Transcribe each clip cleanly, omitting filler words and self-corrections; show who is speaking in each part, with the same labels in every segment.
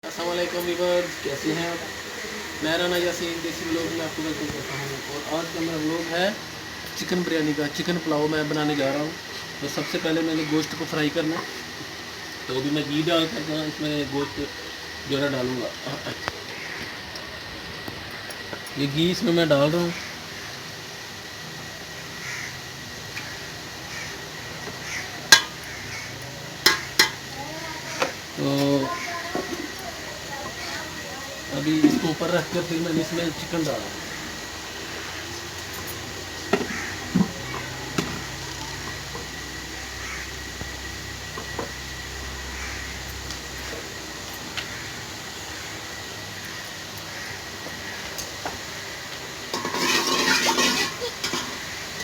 Speaker 1: अस्सलाम वालेकुम व्यूअर्स, कैसे हैं आप? मैं राना यासीन देसी व्लॉग में आपको वेलकम करता हूँ। और आज का मेरा व्लॉग है चिकन बिरयानी का। चिकन पुलाव मैं बनाने जा रहा हूँ। तो सबसे पहले मैंने गोश्त को फ्राई करना है। तो अभी मैं घी डाल कर इसमें गोश्त जो है डालूँगा। ये घी इसमें मैं डाल रहा हूँ। तो अभी इसको ऊपर रख कर फिर मैंने इसमें चिकन डाला।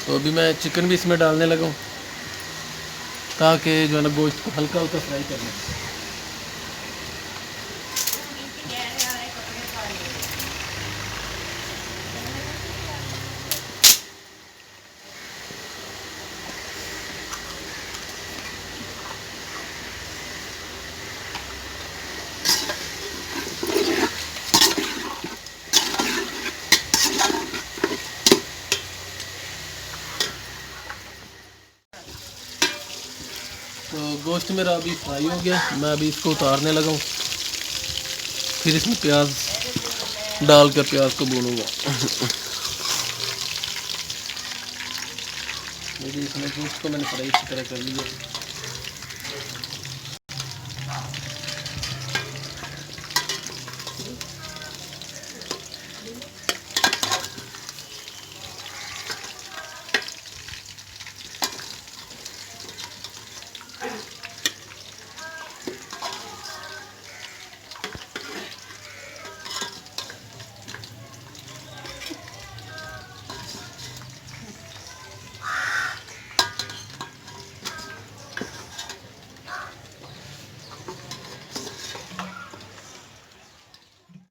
Speaker 1: तो अभी मैं चिकन भी इसमें डालने लगा हूँ ताकि जो है ना गोश्त को हल्का हल्का फ्राई करना। तो गोश्त मेरा अभी फ्राई हो गया। मैं अभी इसको उतारने लगा हूँ। फिर इसमें प्याज डाल कर प्याज को भूनूंगा। देखिए इसमें गोश्त को मैंने फ्राई इसी तरह कर लिया।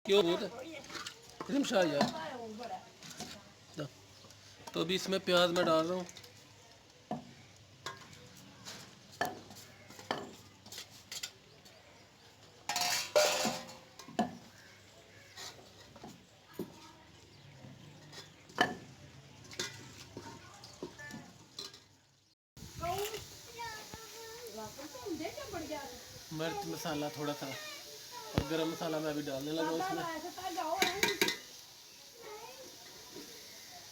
Speaker 1: क्यों बहुत है रिमशाह यार। तो अभी इसमें प्याज मैं डाल रहा हूँ। मिर्च मसाला थोड़ा सा और गरम मसाला मैं अभी डालने लगा इसमें।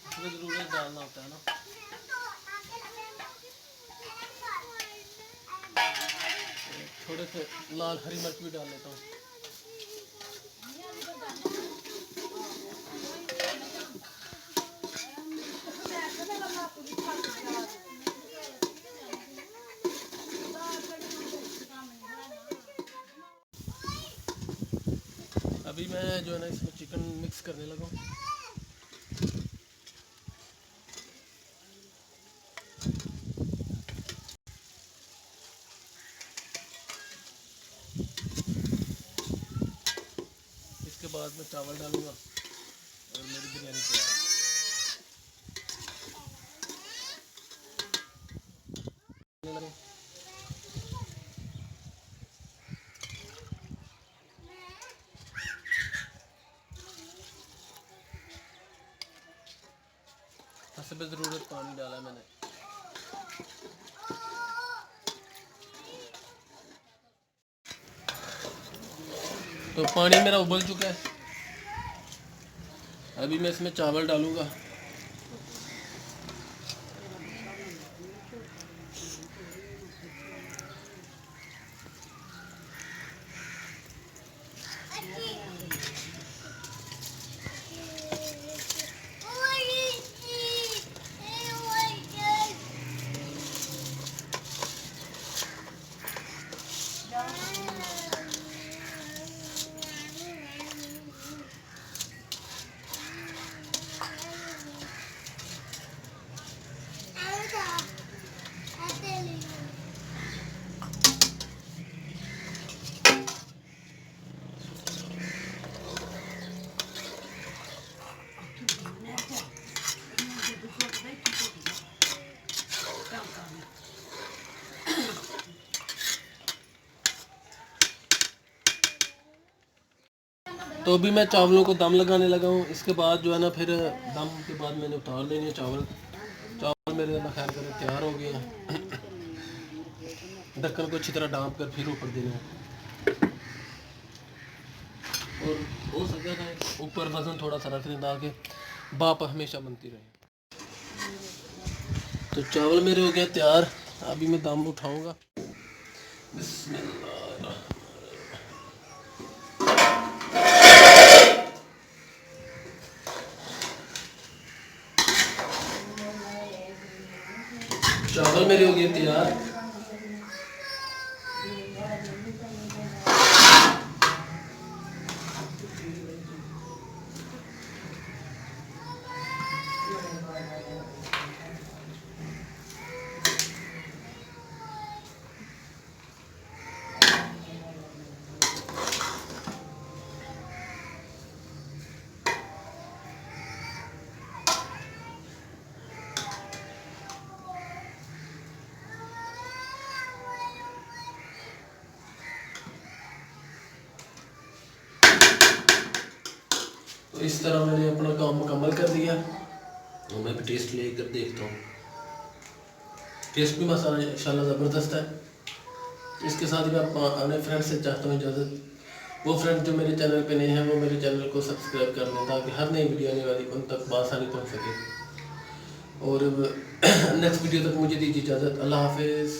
Speaker 1: इसमें ज़रूरत डालना होता है ना। थोड़े से लाल हरी मिर्च भी डाल लेता हूँ। अभी मैं जो है ना इसमें चिकन मिक्स करने लगा हूँ। इसके बाद मैं चावल डालूँगा और मेरी बिरयानी तैयार। हस्ब ज़रूरत पानी डाला मैंने। तो पानी मेरा उबल चुका है। अभी मैं इसमें चावल डालूँगा। तो अभी मैं चावलों को दम लगाने लगा हूँ। इसके बाद जो है ना, फिर दम के बाद मैंने उतार लेने हैं चावल। चावल मेरे अल्लाह खैर करे तैयार हो गए हैं। ढक्कन को अच्छी तरह ढाँप कर फिर ऊपर देना है, और हो सकता है ऊपर वजन थोड़ा सा रख दें ताकि भाप हमेशा बनती रहे। तो चावल मेरे हो गए तैयार, अभी मैं दम उठाऊंगा। बिस्मिल्लाह। चावल मेरे हो गए तैयार। तो इस तरह मैंने अपना काम मुकम्मल कर दिया, और मैं भी टेस्ट लेकर देखता हूँ। टेस्ट भी मसाला इंशाल्लाह ज़बरदस्त है। इसके साथ ही मैं अपने फ्रेंड से चाहता हूँ इजाज़त। वो फ्रेंड जो मेरे चैनल पे नहीं है वो मेरे चैनल को सब्सक्राइब कर लें ताकि हर नई वीडियो आने वाली उन तक बआसानी पहुँच सके। और नेक्स्ट वीडियो तक मुझे दीजिए इजाज़त। अल्लाह हाफिज़।